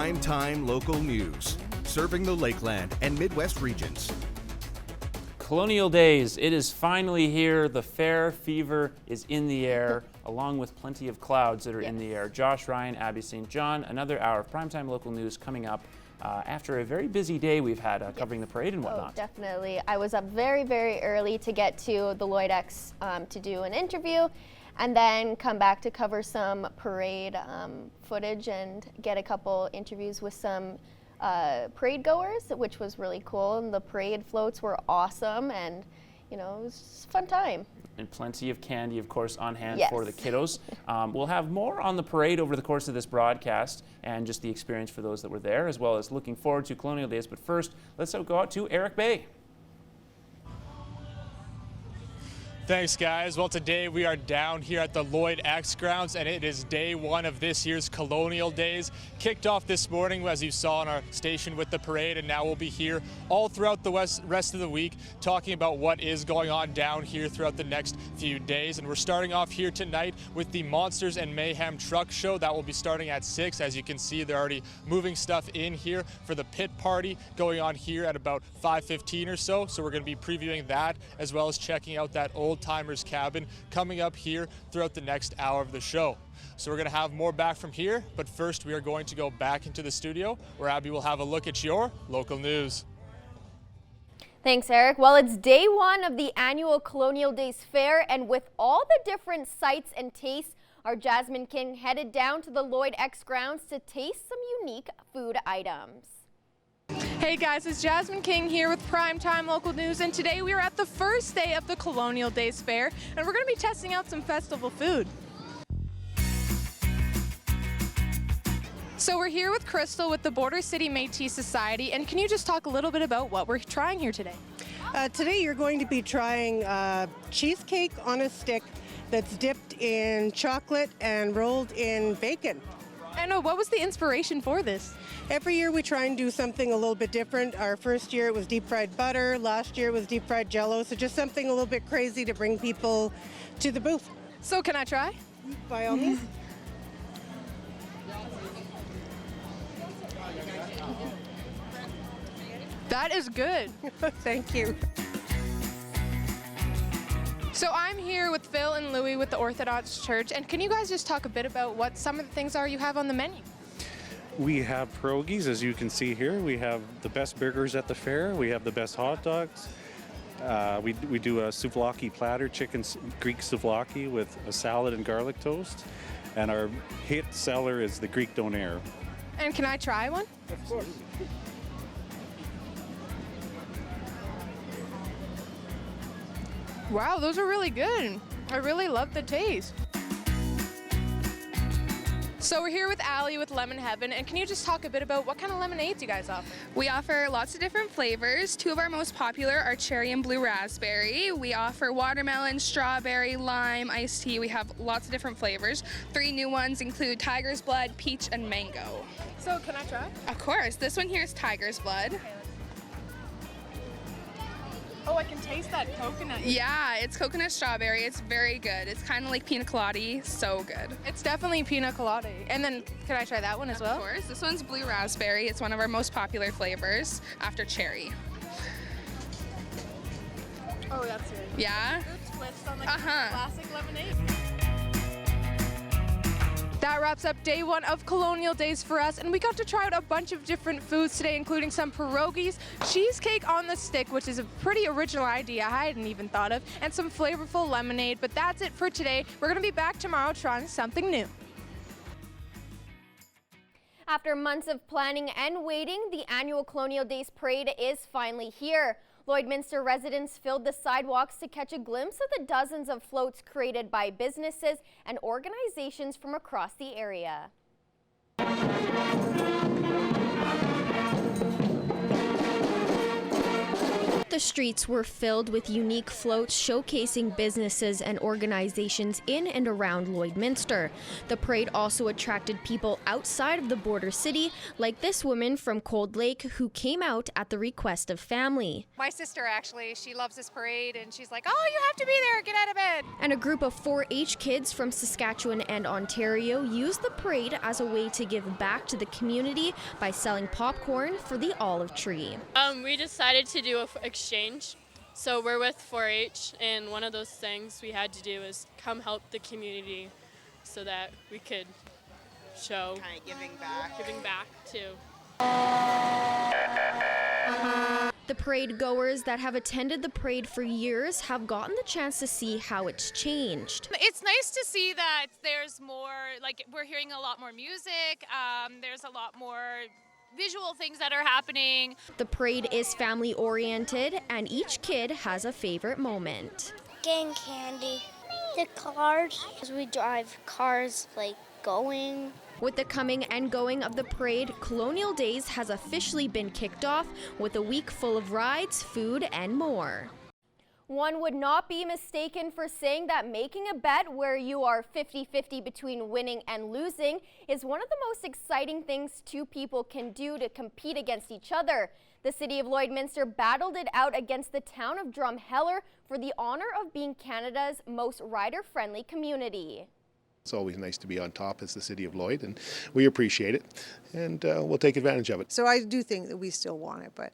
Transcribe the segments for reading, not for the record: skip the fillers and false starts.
Prime Time Local News, serving the Lakeland and Midwest regions. Colonial Days, it is finally here. The fair fever is in the air, along with plenty of clouds that are in the air. Josh Ryan, Abby St. John, another hour of Primetime Local News coming up after a very busy day we've had covering the parade and whatnot. Oh, definitely. I was up very, very early to get to the Lloyd X to do an interview and then come back to cover some parade footage and get a couple interviews with some parade goers, which was really cool. And the parade floats were awesome, and you know, it was just a fun time. And plenty of candy, of course, on hand for the kiddos. We'll have more on the parade over the course of this broadcast and just the experience for those that were there, as well as looking forward to Colonial Days. But first, let's go out to Eric Bay. Thanks, guys. Well, today we are down here at the Lloyd X grounds, and it is day one of this year's Colonial Days. Kicked off this morning, as you saw on our station, with the parade, and now we'll be here all throughout the rest of the week talking about what is going on down here throughout the next few days. And we're starting off here tonight with the Monsters and Mayhem Truck Show. That will be starting at 6. As you can see, they're already moving stuff in here for the pit party going on here at about 5:15 or so. So we're going to be previewing that, as well as checking out that Old Timers Cabin coming up here throughout the next hour of the show. So we're going to have more back from here, but first we are going to go back into the studio where Abby will have a look at your local news. Thanks, Eric. Well, it's day one of the annual Colonial Days Fair, and with all the different sights and tastes, our Jasmine King headed down to the Lloyd X grounds to taste some unique food items. Hey guys, it's Jasmine King here with Primetime Local News, and today we are at the first day of the Colonial Days Fair, and we're going to be testing out some festival food. So we're here with Crystal with the Border City Métis Society, and can you just talk a little bit about what we're trying here today? Today you're going to be trying cheesecake on a stick that's dipped in chocolate and rolled in bacon. And what was the inspiration for this? Every year we try and do something a little bit different. Our first year it was deep fried butter, last year it was deep fried jello, so just something a little bit crazy to bring people to the booth. So can I try? By all means. That is good. Thank you. So I'm here with Phil and Louie with the Orthodox Church, and can you guys just talk a bit about what some of the things are you have on the menu? We have pierogies, as you can see here. We have the best burgers at the fair. We have the best hot dogs. We do a souvlaki platter, chicken Greek souvlaki with a salad and garlic toast. And our hit seller is the Greek donair. And can I try one? Of course. Wow, those are really good. I really love the taste. So we're here with Allie with Lemon Heaven, and can you just talk a bit about what kind of lemonades you guys offer? We offer lots of different flavors. Two of our most popular are cherry and blue raspberry. We offer watermelon, strawberry, lime, iced tea. We have lots of different flavors. 3 new ones include tiger's blood, peach, and mango. So can I try? Of course. This one here is tiger's blood. Oh, I can taste that coconut. Yeah, it's coconut strawberry. It's very good. It's kind of like pina colada, so good. It's definitely pina colada. And then can I try that one as well? Of course. This one's blue raspberry. It's one of our most popular flavors after cherry. Oh, that's good. Yeah? Good twists on like classic lemonade. That wraps up day one of Colonial Days for us, and we got to try out a bunch of different foods today, including some pierogies, cheesecake on the stick, which is a pretty original idea I hadn't even thought of, and some flavorful lemonade. But that's it for today. We're going to be back tomorrow trying something new. After months of planning and waiting, the annual Colonial Days Parade is finally here. Lloydminster residents filled the sidewalks to catch a glimpse of the dozens of floats created by businesses and organizations from across the area. The the streets were filled with unique floats showcasing businesses and organizations in and around Lloydminster. The parade also attracted people outside of the border city, like this woman from Cold Lake who came out at the request of family. My sister actually, she loves this parade and she's like, oh, you have to be there, get out of bed. And a group of 4-H kids from Saskatchewan and Ontario used the parade as a way to give back to the community by selling popcorn for the olive tree. We decided to do an exchange. So we're with 4-H, and one of those things we had to do is come help the community so that we could show kind of giving back too. The parade goers that have attended the parade for years have gotten the chance to see how it's changed. It's nice to see that there's more, like we're hearing a lot more music, there's a lot more visual things that are happening. The parade is family oriented and each kid has a favorite moment. Getting candy. The cars, as we drive cars like going. With the coming and going of the parade, Colonial Days has officially been kicked off with a week full of rides, food, and more. One would not be mistaken for saying that making a bet where you are 50-50 between winning and losing is one of the most exciting things two people can do to compete against each other. The city of Lloydminster battled it out against the town of Drumheller for the honor of being Canada's most rider-friendly community. It's always nice to be on top as the city of Lloyd, and we appreciate it, and we'll take advantage of it. So I do think that we still want it, but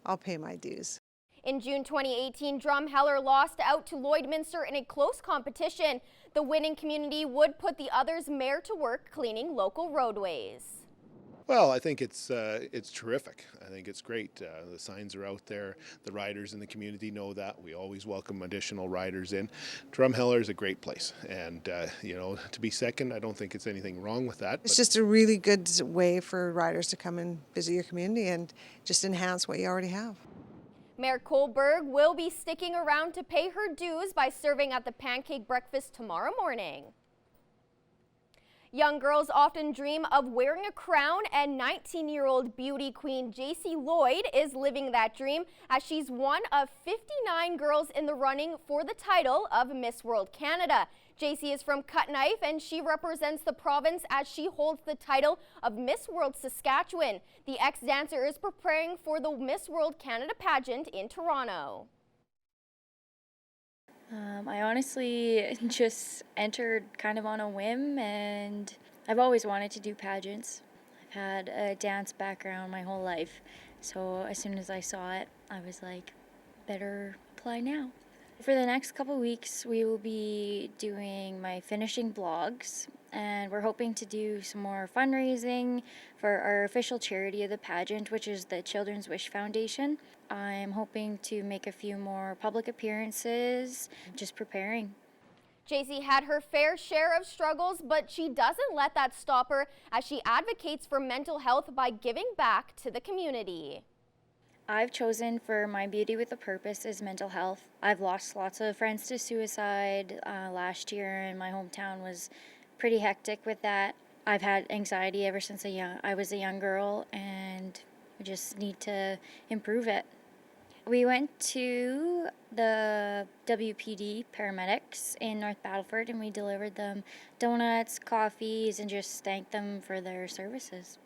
I'll pay my dues. In June 2018, Drumheller lost out to Lloydminster in a close competition. The winning community would put the other's mayor to work cleaning local roadways. Well, I think it's terrific. I think it's great. The signs are out there. The riders in the community know that. We always welcome additional riders in. Drumheller is a great place, and you know, to be second, I don't think it's anything wrong with that. It's just a really good way for riders to come and visit your community and just enhance what you already have. Mayor Kohlberg will be sticking around to pay her dues by serving at the pancake breakfast tomorrow morning. Young girls often dream of wearing a crown, and 19-year-old beauty queen JC Lloyd is living that dream as she's one of 59 girls in the running for the title of Miss World Canada. JC is from Cutknife and she represents the province as she holds the title of Miss World Saskatchewan. The ex-dancer is preparing for the Miss World Canada pageant in Toronto. I honestly just entered kind of on a whim, and I've always wanted to do pageants. I've had a dance background my whole life, so as soon as I saw it, I was like, better apply now. For the next couple weeks, we will be doing my finishing blogs, and we're hoping to do some more fundraising for our official charity of the pageant, which is the Children's Wish Foundation. I'm hoping to make a few more public appearances, just preparing. JC had her fair share of struggles, but she doesn't let that stop her as she advocates for mental health by giving back to the community. I've chosen for my beauty with a purpose is mental health. I've lost lots of friends to suicide last year, and my hometown was pretty hectic with that. I've had anxiety ever since I was a young girl, and I just need to improve it. We went to the WPD paramedics in North Battleford, and we delivered them donuts, coffees, and just thanked them for their services.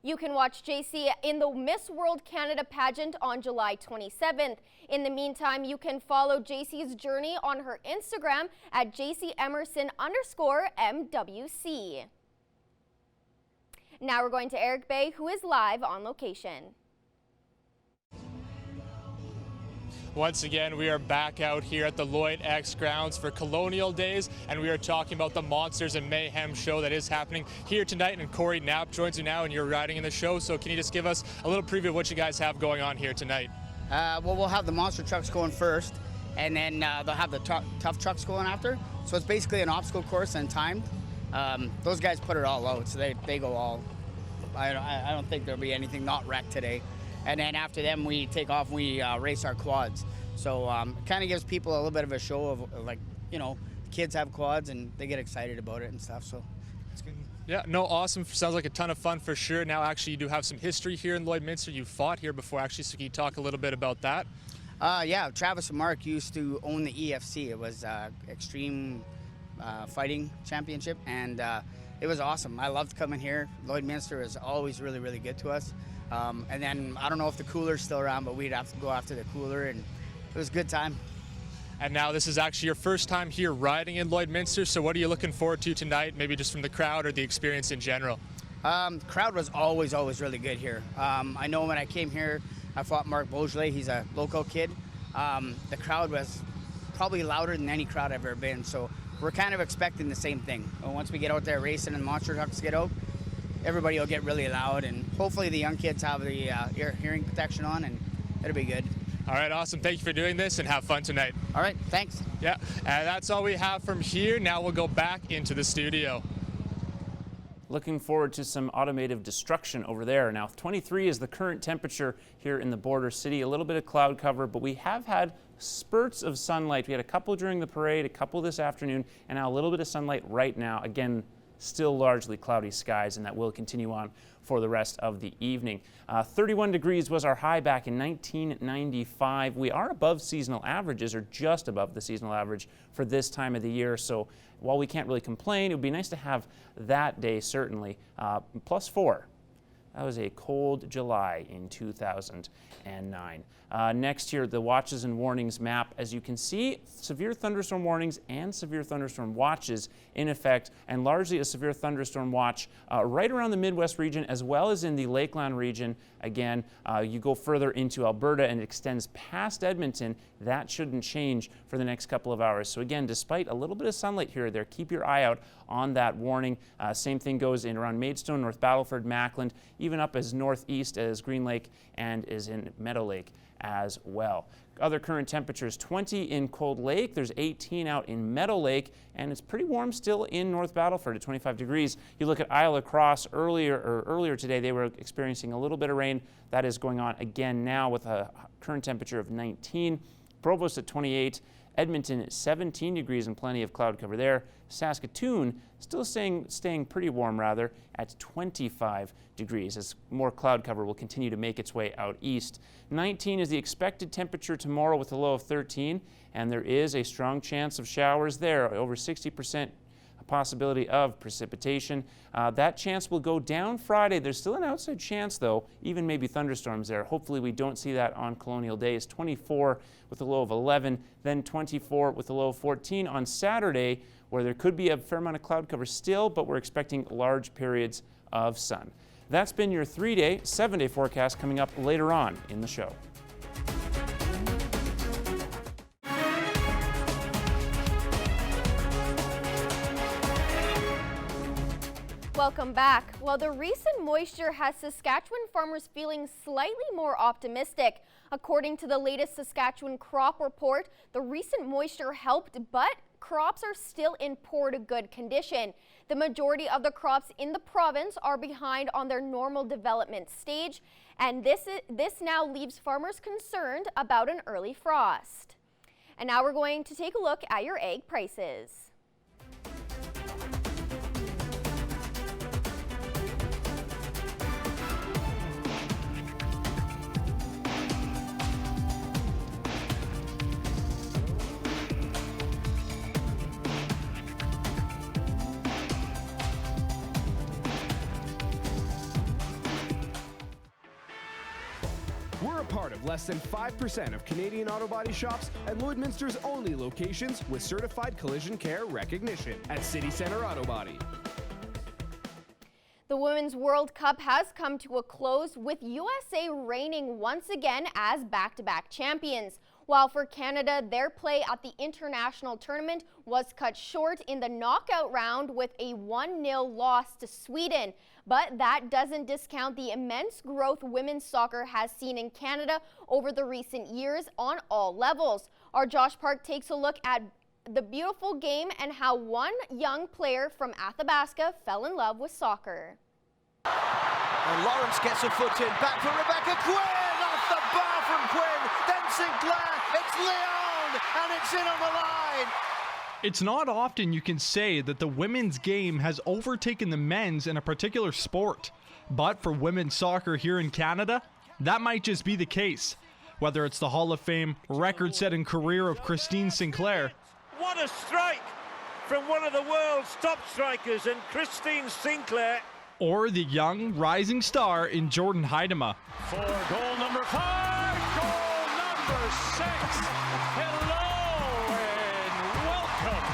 You can watch JC in the Miss World Canada pageant on July 27th. In the meantime, you can follow JC's journey on her Instagram at JCEmerson_MWC. Now we're going to Eric Bay, who is live on location. Once again, we are back out here at the Lloyd X grounds for Colonial Days, and we are talking about the Monsters and Mayhem show that is happening here tonight. And Corey Knapp joins you now, and you're riding in the show. So can you just give us a little preview of what you guys have going on here tonight? Well, we'll have the monster trucks going first, and then they'll have the tough trucks going after. So it's basically an obstacle course and timed. Those guys put it all out, so they go all. I don't think there'll be anything not wrecked today. And then after them, we take off and we race our quads. So it kind of gives people a little bit of a show of, like, you know, kids have quads and they get excited about it and stuff. So it's good. Yeah, no, awesome. Sounds like a ton of fun for sure. Now, actually, you do have some history here in Lloydminster. You fought here before, actually, so can you talk a little bit about that? Yeah, Travis and Mark used to own the EFC. It was Extreme Fighting Championship, and it was awesome. I loved coming here. Lloydminster is always really, really good to us. And then I don't know if the cooler's still around, but we'd have to go after the cooler, and it was a good time. And now this is actually your first time here riding in Lloydminster, so what are you looking forward to tonight, maybe just from the crowd or the experience in general? The crowd was always really good here. I know when I came here, I fought Mark Beaujolais. He's a local kid. The crowd was probably louder than any crowd I've ever been, so we're kind of expecting the same thing. Once we get out there racing and monster trucks get out, everybody will get really loud, and hopefully the young kids have the hearing protection on, and it'll be good. All right, awesome. Thank you for doing this, and have fun tonight. All right, thanks. Yeah, and that's all we have from here. Now we'll go back into the studio. Looking forward to some automotive destruction over there. Now, 23 is the current temperature here in the border city. A little bit of cloud cover, but we have had spurts of sunlight. We had a couple during the parade, a couple this afternoon, and now a little bit of sunlight right now. Again, still largely cloudy skies, and that will continue on for the rest of the evening. 31 degrees was our high back in 1995. We are above seasonal averages, or just above the seasonal average for this time of the year. So while we can't really complain, it would be nice to have that day, certainly. +4. That was a cold July in 2009. Next here, the watches and warnings map. As you can see, severe thunderstorm warnings and severe thunderstorm watches in effect, and largely a severe thunderstorm watch right around the Midwest region as well as in the Lakeland region. Again, you go further into Alberta and it extends past Edmonton. That shouldn't change for the next couple of hours. So again, despite a little bit of sunlight here or there, keep your eye out on that warning. Same thing goes in around Maidstone, North Battleford, Mackland, even up as northeast as Green Lake and is in Meadow Lake as well. Other current temperatures, 20 in Cold Lake, there's 18 out in Meadow Lake, and it's pretty warm still in North Battleford at 25 degrees. You look at Isle La Crosse earlier today, they were experiencing a little bit of rain. That is going on again now with a current temperature of 19. Provost at 28. Edmonton at 17 degrees and plenty of cloud cover there. Saskatoon still staying pretty warm rather at 25 degrees as more cloud cover will continue to make its way out east. 19 is the expected temperature tomorrow with a low of 13, and there is a strong chance of showers there, over 60% possibility of precipitation. That chance will go down Friday. There's still an outside chance though, even maybe thunderstorms there. Hopefully we don't see that on Colonial Days. 24 with a low of 11, then 24 with a low of 14 on Saturday, where there could be a fair amount of cloud cover still, but we're expecting large periods of sun. That's been your 3-day, 7-day forecast coming up later on in the show. Welcome back. Well, the recent moisture has Saskatchewan farmers feeling slightly more optimistic. According to the latest Saskatchewan crop report, the recent moisture helped, but crops are still in poor to good condition. The majority of the crops in the province are behind on their normal development stage, and this now leaves farmers concerned about an early frost. And now we're going to take a look at your egg prices. We're a part of less than 5% of Canadian auto body shops and Lloydminster's only locations with certified collision care recognition at City Centre Auto Body. The Women's World Cup has come to a close with USA reigning once again as back-to-back champions. While for Canada, their play at the international tournament was cut short in the knockout round with a 1-0 loss to Sweden. But that doesn't discount the immense growth women's soccer has seen in Canada over the recent years on all levels. Our Josh Park takes a look at the beautiful game and how one young player from Athabasca fell in love with soccer. And Lawrence gets a foot in, back for Rebecca Quinn, off the bar from Quinn, then Sinclair, it's Leon, and it's in on the line. It's not often you can say that the women's game has overtaken the men's in a particular sport, but for women's soccer here in Canada, that might just be the case. Whether it's the Hall of Fame record-setting career of Christine Sinclair, what a strike from one of the world's top strikers, and Christine Sinclair, or the young rising star in Jordan Huitema. For goal number 5, goal number 6. Hello and welcome,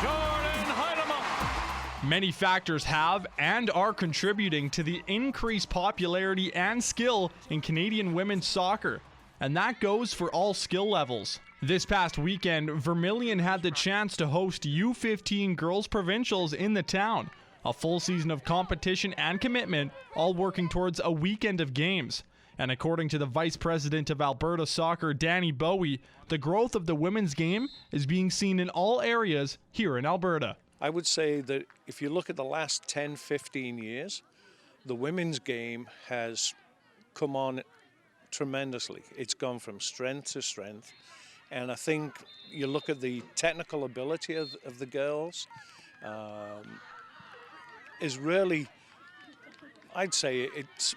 Jordan Huitema. Many factors have and are contributing to the increased popularity and skill in Canadian women's soccer, and that goes for all skill levels. This past weekend, Vermilion had the chance to host U15 girls provincials in the town. A full season of competition and commitment, all working towards a weekend of games. And according to the Vice President of Alberta Soccer, Danny Bowie, the growth of the women's game is being seen in all areas here in Alberta. I would say that if you look at the last 10, 15 years, the women's game has come on tremendously. It's gone from strength to strength. And I think you look at the technical ability of the girls, is really, I'd say it's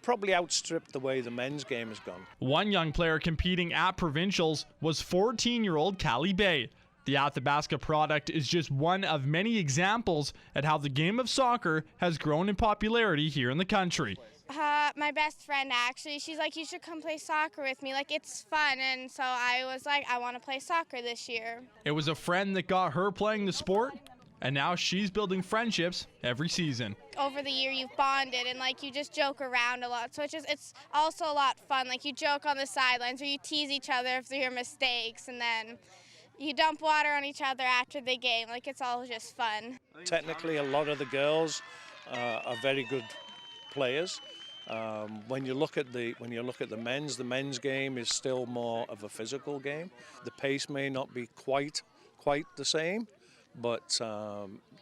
probably outstripped the way the men's game has gone. One young player competing at provincials was 14-year-old Callie Bay. The Athabasca product is just one of many examples at how the game of soccer has grown in popularity here in the country. My best friend, actually, she's like, you should come play soccer with me. Like, it's fun. And so I was like, I want to play soccer this year. It was a friend that got her playing the sport, and now she's building friendships every season. Over the year, you've bonded, and like you just joke around a lot. So it's also a lot fun. Like, you joke on the sidelines, or you tease each other for your mistakes, and then you dump water on each other after the game. Like, it's all just fun. Technically, a lot of the girls are very good players. When you look at the the men's game is still more of a physical game. The pace may not be quite the same, but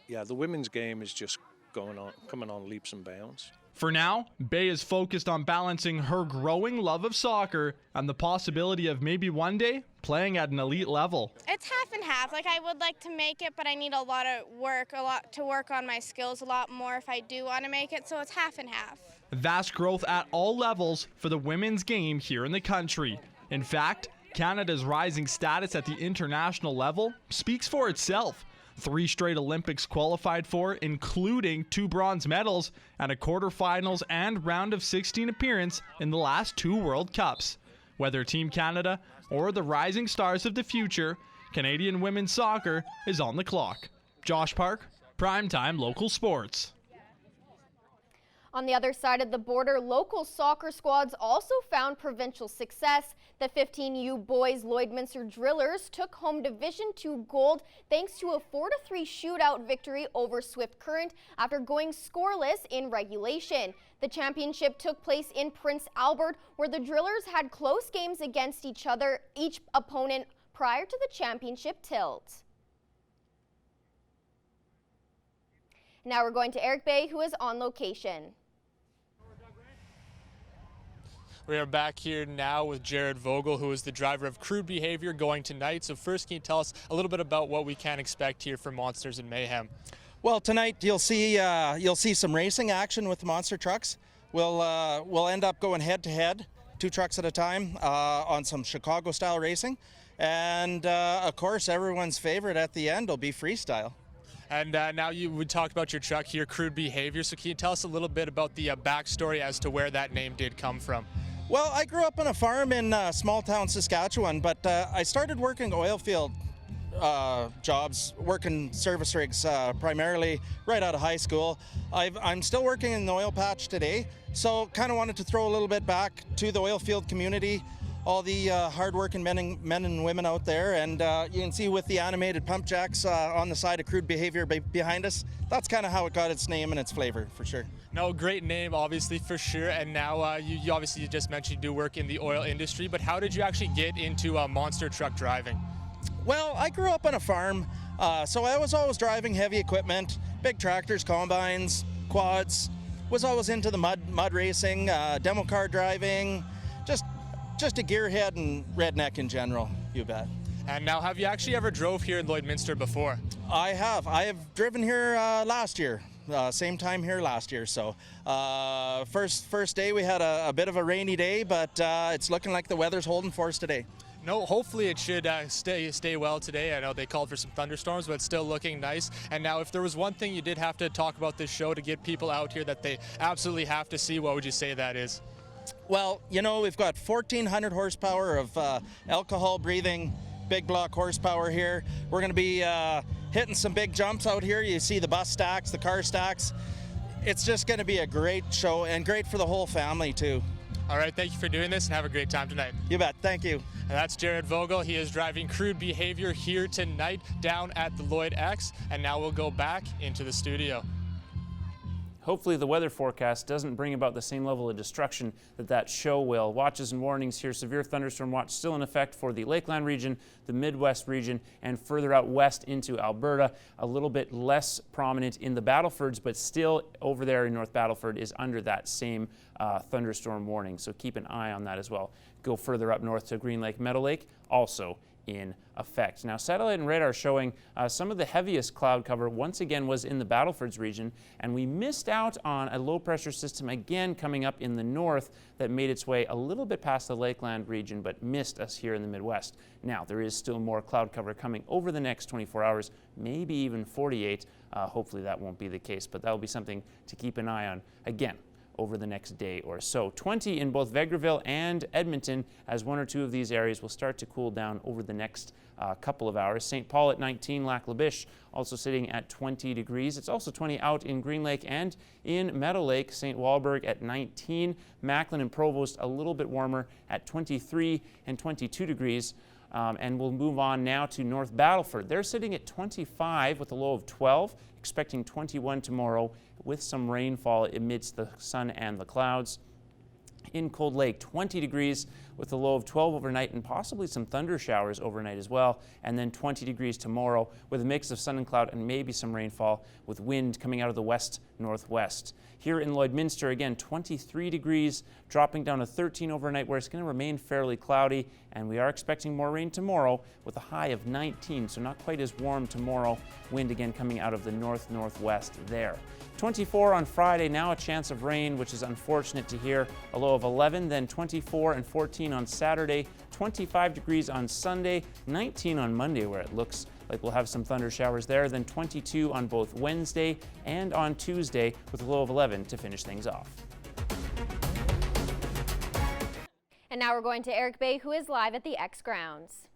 yeah, the women's game is just coming on leaps and bounds. For now, Bay is focused on balancing her growing love of soccer and the possibility of maybe one day playing at an elite level. It's half and half. Like, I would like to make it, but I need a lot to work on my skills a lot more if I do want to make it, so it's half and half. Vast growth at all levels for the women's game here in the country. In fact, Canada's rising status at the international level speaks for itself. 3 straight Olympics qualified for, including 2 bronze medals and a quarterfinals and round of 16 appearance in the last 2 World Cups. Whether Team Canada or the rising stars of the future, Canadian women's soccer is on the clock. Josh Park, Primetime Local Sports. On the other side of the border, local soccer squads also found provincial success. The 15U boys Lloydminster Drillers took home Division II gold thanks to a 4-3 shootout victory over Swift Current after going scoreless in regulation. The championship took place in Prince Albert, where the Drillers had close games against each opponent prior to the championship tilt. Now we're going to Eric Bay, who is on location. We are back here now with Jared Vogel, who is the driver of Crude Behavior going tonight. So first, can you tell us a little bit about what we can expect here from Monsters and Mayhem? Well, tonight you'll see some racing action with the monster trucks. We'll end up going head-to-head, 2 trucks at a time, on some Chicago-style racing. And, of course, everyone's favorite at the end will be freestyle. And now you would talk about your truck here, Crude Behavior. So can you tell us a little bit about the backstory as to where that name did come from? Well, I grew up on a farm in small town Saskatchewan, but I started working oil field jobs, working service rigs primarily right out of high school. I'm still working in the oil patch today, so kind of wanted to throw a little bit back to the oil field community, all the hard-working men and women out there, and you can see with the animated pump jacks on the side of Crude Behavior behind us, that's kind of how it got its name and its flavor, for sure. No, great name, obviously, for sure. And now you obviously just mentioned you do work in the oil industry, but how did you actually get into monster truck driving? Well, I grew up on a farm, so I was always driving heavy equipment, big tractors, combines, quads, was always into the mud racing, demo car driving, just a gearhead and redneck in general, you bet. And now, have you actually ever drove here in Lloydminster before? I have. I have driven here last year. Same time here last year. So first day we had a bit of a rainy day, but it's looking like the weather's holding for us today. No, hopefully it should stay well today. I know they called for some thunderstorms, but it's still looking nice. And now, if there was one thing you did have to talk about this show to get people out here that they absolutely have to see, what would you say that is? Well, you know, we've got 1,400 horsepower of alcohol-breathing big block horsepower here. We're going to be hitting some big jumps out here. You see the bus stacks, the car stacks. It's just going to be a great show and great for the whole family too. All right, thank you for doing this and have a great time tonight. You bet, thank you. And that's Jared Vogel. He is driving Crude Behavior here tonight down at the Lloyd X. And now we'll go back into the studio. Hopefully the weather forecast doesn't bring about the same level of destruction that show will. Watches and warnings here. Severe thunderstorm watch still in effect for the Lakeland region, the Midwest region, and further out west into Alberta. A little bit less prominent in the Battlefords, but still over there in North Battleford is under that same thunderstorm warning. So keep an eye on that as well. Go further up north to Green Lake, Meadow Lake, also in effect. Now, satellite and radar showing some of the heaviest cloud cover once again was in the Battlefords region, and we missed out on a low pressure system again coming up in the north that made its way a little bit past the Lakeland region but missed us here in the Midwest. Now, there is still more cloud cover coming over the next 24 hours, maybe even 48. Hopefully that won't be the case, but that'll be something to keep an eye on again over the next day or so. 20 in both Vegreville and Edmonton, as one or two of these areas will start to cool down over the next couple of hours. St. Paul at 19, Lac La Biche also sitting at 20 degrees. It's also 20 out in Green Lake and in Meadow Lake. St. Walburg at 19, Macklin and Provost a little bit warmer at 23 and 22 degrees. And we'll move on now to North Battleford. They're sitting at 25 with a low of 12, expecting 21 tomorrow with some rainfall amidst the sun and the clouds. In Cold Lake, 20 degrees with a low of 12 overnight and possibly some thunder showers overnight as well. And then 20 degrees tomorrow with a mix of sun and cloud and maybe some rainfall with wind coming out of the west-northwest. Here in Lloydminster, again, 23 degrees, dropping down to 13 overnight where it's going to remain fairly cloudy. And we are expecting more rain tomorrow with a high of 19, so not quite as warm tomorrow. Wind again coming out of the north-northwest there. 24 on Friday, now a chance of rain, which is unfortunate to hear. A low of 11, then 24 and 14 on Saturday, 25 degrees on Sunday, 19 on Monday where it looks like we'll have some thunder showers there, then 22 on both Wednesday and on Tuesday with a low of 11 to finish things off. And now we're going to Eric Bay, who is live at the X Grounds.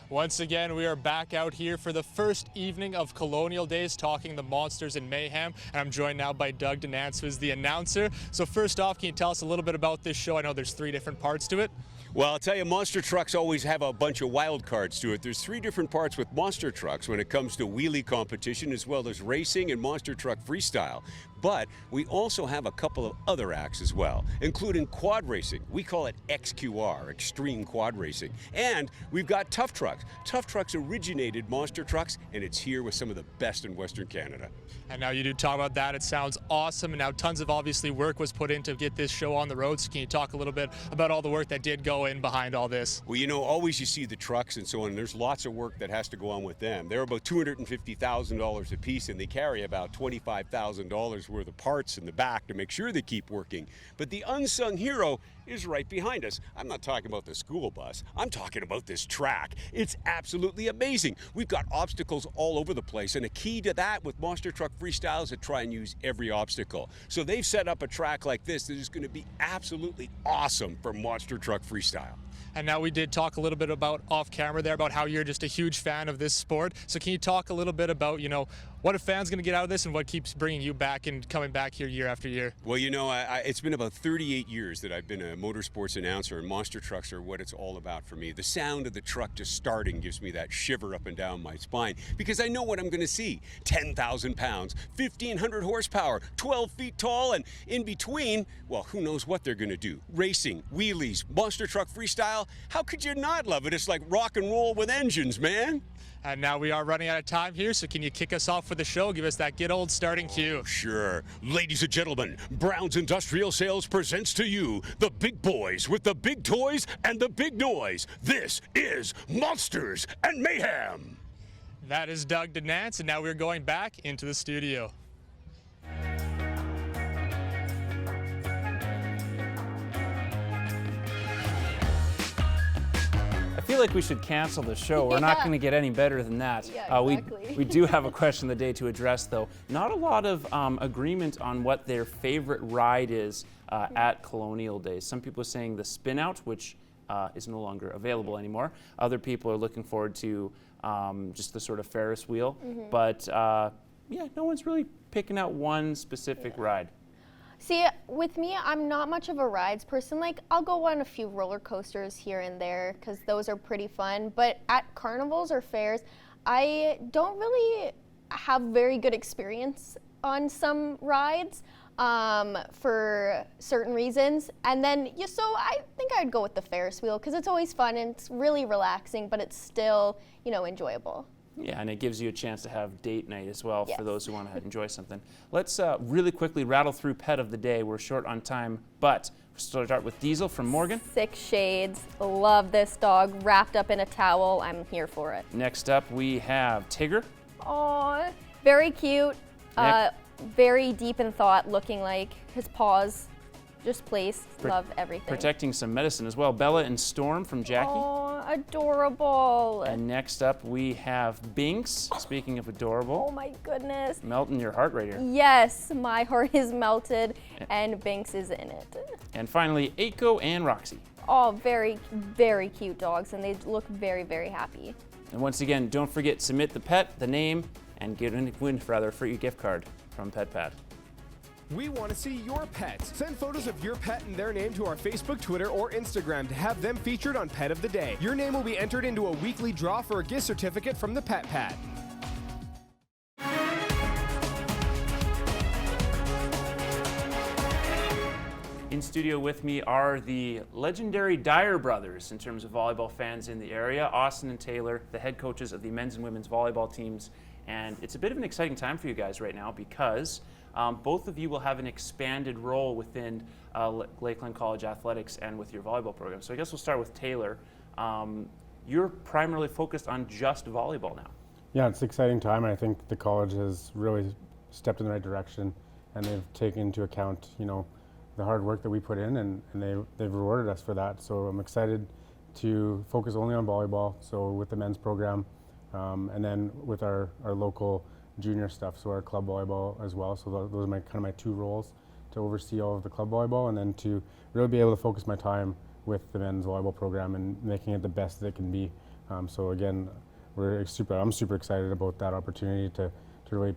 Once again, we are back out here for the first evening of Colonial Days, talking the Monsters and Mayhem. And I'm joined now by Doug Denance, who is the announcer. So first off, can you tell us a little bit about this show? I know there's 3 different parts to it. Well, I'll tell you, monster trucks always have a bunch of wild cards to it. There's 3 different parts with monster trucks when it comes to wheelie competition, as well as racing and monster truck freestyle. But we also have a couple of other acts as well, including quad racing. We call it XQR, Extreme Quad Racing. And we've got Tough Trucks. Tough Trucks originated monster trucks, and it's here with some of the best in Western Canada. And now you do talk about that. It sounds awesome. And now tons of obviously work was put in to get this show on the road. So can you talk a little bit about all the work that did go in behind all this? Well, you know, always you see the trucks and so on. There's lots of work that has to go on with them. They're about $250,000 a piece, and they carry about $25,000 worth of parts in the back to make sure they keep working. But the unsung hero is right behind us. I'm not talking about the school bus. I'm talking about this track. It's absolutely amazing. We've got obstacles all over the place, and a key to that with Monster Truck Freestyle is to try and use every obstacle. So they've set up a track like this that is going to be absolutely awesome for Monster Truck Freestyle. And now we did talk a little bit about off camera there about how you're just a huge fan of this sport. So can you talk a little bit about, you know, what a fan's going to get out of this and what keeps bringing you back and coming back here year after year? Well, you know, it's been about 38 years that I've been a motorsports announcer, and monster trucks are what it's all about for me. The sound of the truck just starting gives me that shiver up and down my spine because I know what I'm going to see. 10,000 pounds, 1,500 horsepower, 12 feet tall, and in between, well, who knows what they're going to do. Racing, wheelies, monster truck freestyle. How could you not love it? It's like rock and roll with engines, man. And now we are running out of time here, so can you kick us off for the show? Give us that good old starting cue. Sure. Ladies and gentlemen, Brown's Industrial Sales presents to you the big boys with the big toys and the big noise. This is Monsters and Mayhem. That is Doug DeNance, and now we're going back into the studio. I feel like we should cancel the show. We're not going to get any better than that. Yeah, exactly. We do have a question of the day to address, though. Not a lot of agreement on what their favorite ride is at Colonial Days. Some people are saying the Spin Out, which is no longer available anymore. Other people are looking forward to just the sort of Ferris wheel. But yeah, no one's really picking out one specific ride. See, with me, I'm not much of a rides person. Like, I'll go on a few roller coasters here and there because those are pretty fun. But at carnivals or fairs, I don't really have very good experience on some rides for certain reasons. And then, so I think I'd go with the Ferris wheel because it's always fun and it's really relaxing, but it's still, enjoyable. Yeah, and it gives you a chance to have date night as well Yes. for those who want to enjoy something. Let's really quickly rattle through pet of the day. We're short on time, but we'll start with Diesel from Morgan. 6 Shades. Love this dog. Wrapped up in a towel. I'm here for it. Next up, we have Tigger. Aw, very cute. Nick. Very deep in thought, looking like his paws just placed. Love everything. Protecting some medicine as well. Bella and Storm from Jackie. Aw, adorable. And next up, we have Binks. Speaking of adorable. Oh my goodness. Melting your heart right here. Yes, my heart is melted and Binks is in it. And finally, Aiko and Roxy. All very, very cute dogs and they look very, very happy. And once again, don't forget, submit the pet, the name, and win a free gift card from PetPad. We want to see your pets. Send photos of your pet and their name to our Facebook, Twitter, or Instagram to have them featured on Pet of the Day. Your name will be entered into a weekly draw for a gift certificate from the Pet Pad. In studio with me are the legendary Dyer brothers in terms of volleyball fans in the area, Austin and Taylor, the head coaches of the men's and women's volleyball teams. And it's a bit of an exciting time for you guys right now because both of you will have an expanded role within Lakeland College Athletics and with your volleyball program. So I guess we'll start with Taylor. You're primarily focused on just volleyball now. Yeah, it's an exciting time, and I think the college has really stepped in the right direction, and they've taken into account, the hard work that we put in, and they've rewarded us for that. So I'm excited to focus only on volleyball, so with the men's program, and then with our local junior stuff, so our club volleyball as well. So those are my two roles, to oversee all of the club volleyball and then to really be able to focus my time with the men's volleyball program and making it the best that it can be. So again, I'm super excited about that opportunity to really,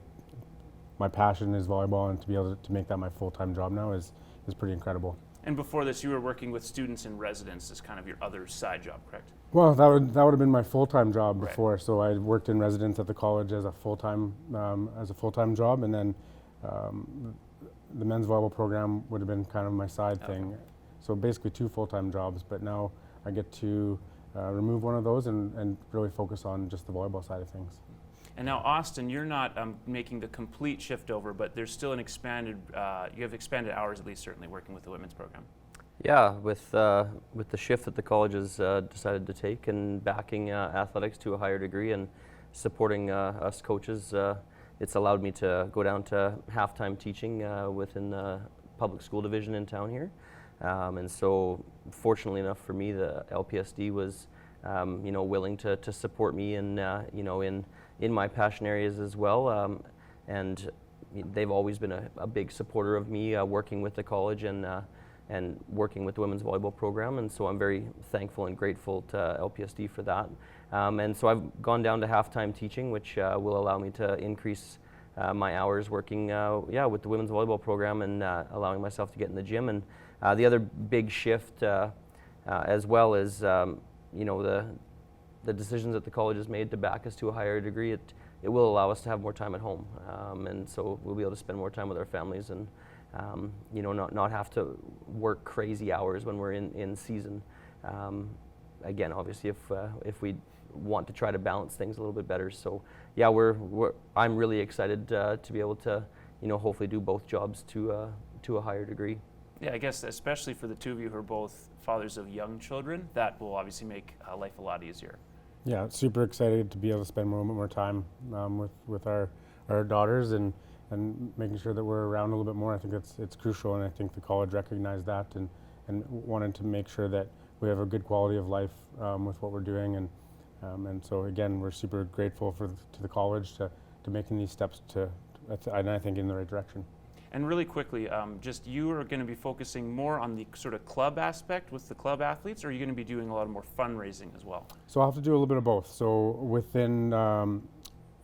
my passion is volleyball, and to be able to make that my full-time job now is pretty incredible. And before this, you were working with students in residence as kind of your other side job, correct? Well, that would have been my full-time job before. Right. So I worked in residence at the college as a full-time job, and then the men's volleyball program would have been kind of my side thing. So basically 2 full-time jobs, but now I get to remove one of those and really focus on just the volleyball side of things. And now, Austin, you're not making the complete shift over, but there's still an expanded, you have expanded hours at least, certainly, working with the women's program. Yeah, with the shift that the college has decided to take and backing athletics to a higher degree and supporting us coaches, it's allowed me to go down to half-time teaching within the public school division in town here. And so, fortunately enough for me, the LPSD was, willing to support me and, in my passion areas as well. And they've always been a big supporter of me working with the college and working with the women's volleyball program, and so I'm very thankful and grateful to LPSD for that. And so I've gone down to halftime teaching, which will allow me to increase my hours working with the women's volleyball program and allowing myself to get in the gym. And the other big shift as well is the decisions that the college has made to back us to a higher degree. It will allow us to have more time at home, and so we'll be able to spend more time with our families and not have to work crazy hours when we're in season. Again, obviously, if we want to try to balance things a little bit better. So yeah, I'm really excited to be able to hopefully do both jobs to a higher degree. Yeah, I guess especially for the two of you who are both fathers of young children, that will obviously make life a lot easier. Yeah, super excited to be able to spend a little bit more time with our daughters and making sure that we're around a little bit more. I think it's crucial, and I think the college recognized that and wanted to make sure that we have a good quality of life with what we're doing, and so again, we're super grateful to the college to making these steps and I think in the right direction. And really quickly, just you are going to be focusing more on the sort of club aspect with the club athletes, or are you going to be doing a lot more fundraising as well? So I'll have to do a little bit of both. So within,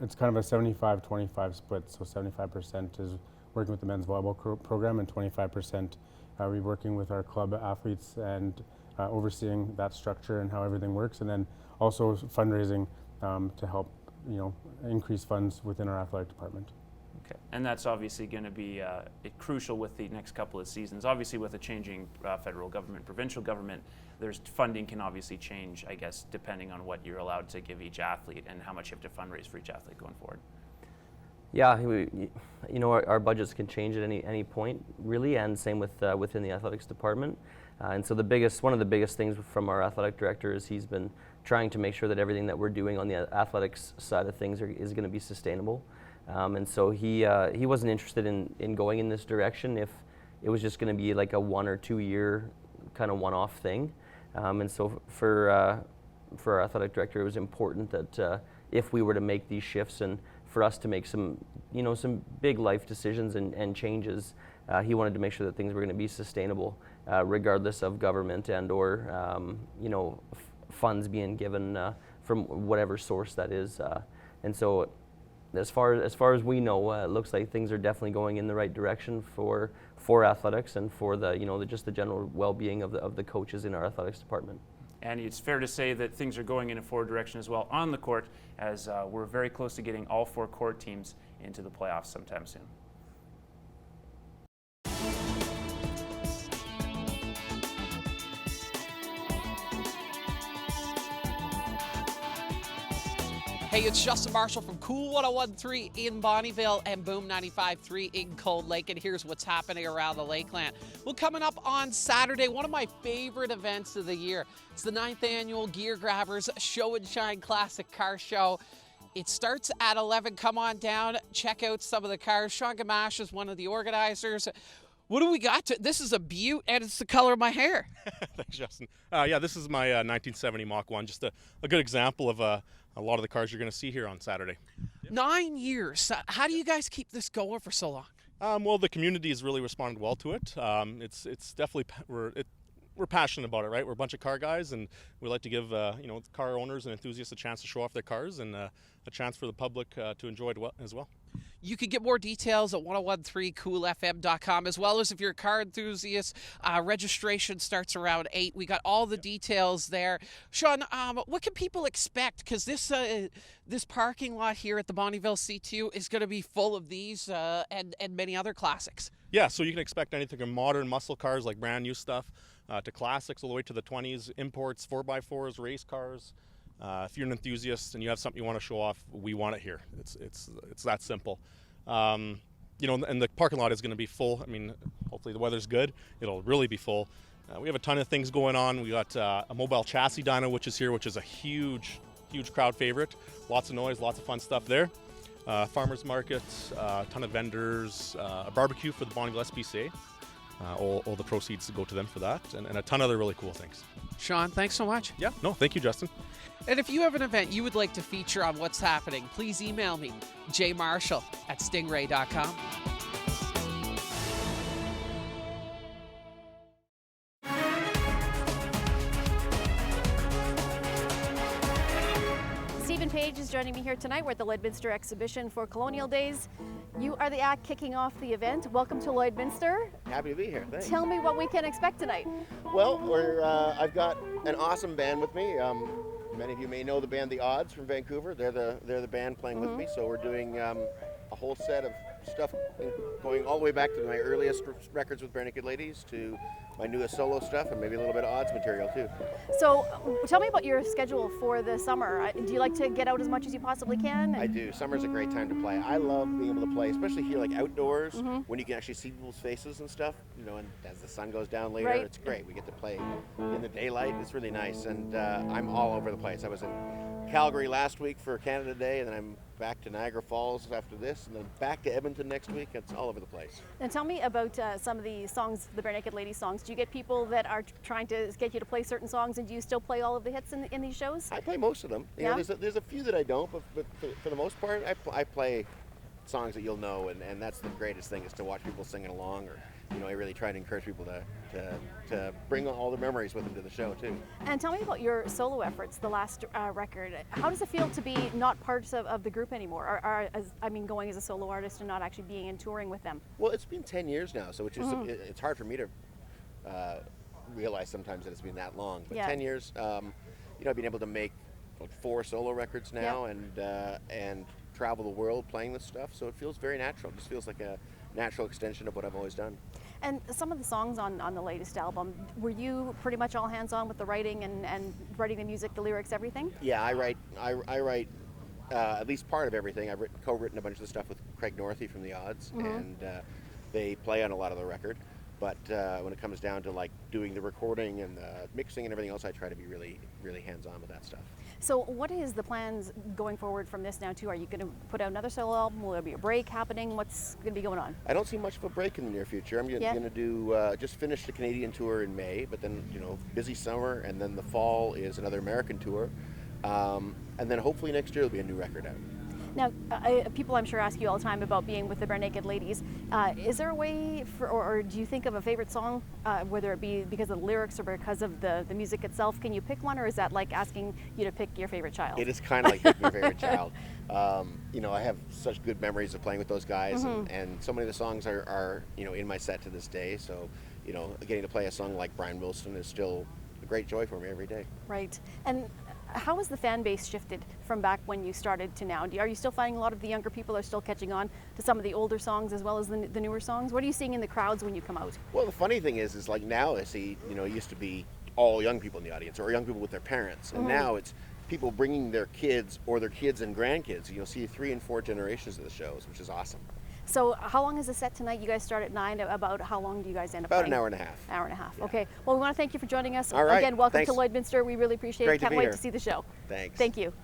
it's kind of a 75-25 split. So 75% is working with the men's volleyball program, and 25% we're working with our club athletes and overseeing that structure and how everything works, and then also fundraising to help increase funds within our athletic department. Okay, and that's obviously going to be crucial with the next couple of seasons. Obviously, with a changing federal government, provincial government, there's funding can obviously change, I guess, depending on what you're allowed to give each athlete and how much you have to fundraise for each athlete going forward. Yeah, our budgets can change at any point, really, and same with within the athletics department. And so one of the biggest things from our athletic director is he's been trying to make sure that everything that we're doing on the athletics side of things is going to be sustainable. And so he wasn't interested in going in this direction if it was just going to be like a 1 or 2 year kind of one-off thing. And so for our athletic director, it was important that if we were to make these shifts and for us to make some big life decisions and changes, he wanted to make sure that things were going to be sustainable, regardless of government and or funds being given from whatever source that is. And so, as far as we know, it looks like things are definitely going in the right direction for athletics and for just the general well-being of the coaches in our athletics department. And it's fair to say that things are going in a forward direction as well on the court, as we're very close to getting all 4 court teams into the playoffs sometime soon. Hey, it's Justin Marshall from Cool 101.3 in Bonnyville and Boom 95.3 in Cold Lake, and here's what's happening around the Lakeland. Well, coming up on Saturday, one of my favorite events of the year. It's the 9th annual Gear Grabbers Show and Shine Classic Car Show. It starts at 11. Come on down, check out some of the cars. Sean Gamache is one of the organizers. What do we got? This is a beaut, and it's the color of my hair. Thanks, Justin. Yeah, this is my 1970 Mach 1. Just a good example of a lot of the cars you're going to see here on Saturday. 9 years. How do you guys keep this going for so long? Well, the community has really responded well to it. It's definitely we're passionate about it, right? We're a bunch of car guys, and we like to give car owners and enthusiasts a chance to show off their cars and a chance for the public to enjoy it as well. You can get more details at 1013coolfm.com, as well as if you're a car enthusiast, registration starts around 8. We got all the details there. Sean, what can people expect? Because this parking lot here at the Bonnyville C2 is going to be full of these and many other classics. Yeah, so you can expect anything from modern muscle cars like brand new stuff to classics all the way to the 20s, imports, 4x4s, race cars. If you're an enthusiast and you have something you want to show off, we want it here. It's that simple. And the parking lot is going to be full. I mean, hopefully the weather's good. It'll really be full. We have a ton of things going on. We got a mobile chassis dyno, which is here, which is a huge crowd favorite. Lots of noise, lots of fun stuff there. Farmers market, a ton of vendors, a barbecue for the Bonnyville SPCA. All the proceeds go to them for that, and a ton of other really cool things. Sean, thanks so much. Yeah, no, thank you, Justin. And if you have an event you would like to feature on What's Happening, please email me, jmarshall@stingray.com. Stephen Page is joining me here tonight. We're at the Lloydminster exhibition for Colonial Days. You are the act kicking off the event. Welcome to Lloydminster. Happy to be here, thanks. Tell me what we can expect tonight. Well, I've got an awesome band with me. Many of you may know the band The Odds from Vancouver. They're the band playing with me. So we're doing a whole set of stuff going all the way back to my earliest records with Bare Naked Ladies to my newest solo stuff and maybe a little bit of Odds material too. So tell me about your schedule for the summer. Do you like to get out as much as you possibly can? I do. Summer's a great time to play. I love being able to play, especially here like outdoors when you can actually see people's faces and stuff, and as the sun goes down later, It's great. We get to play in the daylight. It's really nice, and I'm all over the place. I was in Calgary last week for Canada Day, and then I'm back to Niagara Falls after this, and then back to Edmonton next week. It's all over the place. And tell me about some of the songs, the Bare Naked Ladies songs. Do you get people that are trying to get you to play certain songs, and do you still play all of the hits in these shows? I play most of them. You know, there's a few that I don't, but for the most part, I play songs that you'll know, and that's the greatest thing, is to watch people singing along, or I really try to encourage people to bring all their memories with them to the show too. And tell me about your solo efforts, the last record. How does it feel to be not part of the group anymore, going as a solo artist and not actually being in touring with them? Well, it's been 10 years now, so it's hard for me to realize sometimes that it's been that long. But 10 years, I've been able to make 4 solo records now, and travel the world playing this stuff, so it feels very natural. It just feels like a natural extension of what I've always done. And some of the songs on the latest album, were you pretty much all hands-on with the writing and writing the music, the lyrics, everything? Yeah, I write at least part of everything. I've co-written a bunch of the stuff with Craig Northey from The Odds, and they play on a lot of the record. But when it comes down to like doing the recording and the mixing and everything else, I try to be really, really hands-on with that stuff. So what is the plans going forward from this now too? Are you going to put out another solo album? Will there be a break happening? What's going to be going on? I don't see much of a break in the near future. I'm going to do just finish the Canadian tour in May, but then busy summer, and then the fall is another American tour, and then hopefully next year there'll be a new record out. Now, people I'm sure ask you all the time about being with the Bare Naked Ladies. Is there a way or do you think of a favorite song, whether it be because of the lyrics or because of the music itself? Can you pick one, or is that like asking you to pick your favorite child? It is kind of like picking your favorite child. I have such good memories of playing with those guys, and so many of the songs are in my set to this day. So, getting to play a song like Brian Wilson is still a great joy for me every day. Right. And how has the fan base shifted from back when you started to now? Are you still finding a lot of the younger people are still catching on to some of the older songs as well as the newer songs? What are you seeing in the crowds when you come out? Well, the funny thing is like now I see, it used to be all young people in the audience or young people with their parents. And now it's people bringing their kids or their kids and grandkids. You'll see 3 and 4 generations of the shows, which is awesome. So how long is the set tonight? You guys start at 9. About how long do you guys end up playing? About an hour and a half. Hour and a half. Yeah. Okay. Well, we want to thank you for joining us. All right. Again, welcome Thanks. to Lloydminster. We really appreciate Great it. Can't to be wait here. to see the show. Thanks. Thank you.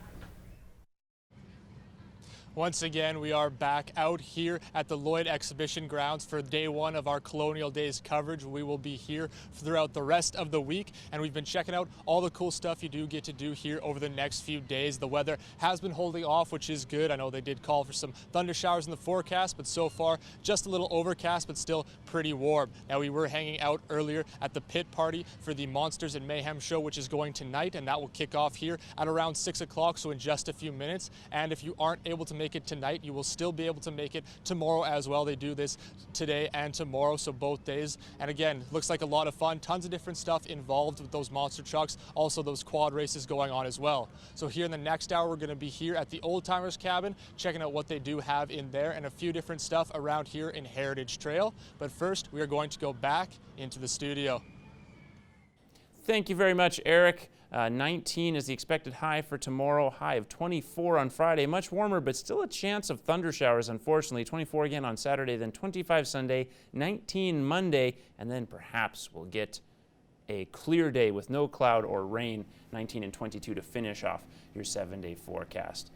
Once again, we are back out here at the Lloyd Exhibition Grounds for day 1 of our Colonial Days coverage. We will be here throughout the rest of the week, and we've been checking out all the cool stuff you do get to do here over the next few days. The weather has been holding off, which is good. I know they did call for some thunder showers in the forecast, but so far just a little overcast, but still pretty warm. Now, we were hanging out earlier at the pit party for the Monsters and Mayhem show, which is going tonight, and that will kick off here at around 6 o'clock, so in just a few minutes. And if you aren't able to make it tonight, you will still be able to make it tomorrow as well. They do this today and tomorrow, so both days. And again, looks like a lot of fun. Tons of different stuff involved with those monster trucks. Also those quad races going on as well. So here in the next hour, we're going to be here at the Old Timers Cabin, checking out what they do have in there and a few different stuff around here in Heritage Trail. But first, we are going to go back into the studio. Thank you very much, Eric. 19 is the expected high for tomorrow, high of 24 on Friday. Much warmer, but still a chance of thunder showers, unfortunately. 24 again on Saturday, then 25 Sunday, 19 Monday, and then perhaps we'll get a clear day with no cloud or rain, 19 and 22 to finish off your 7-day forecast.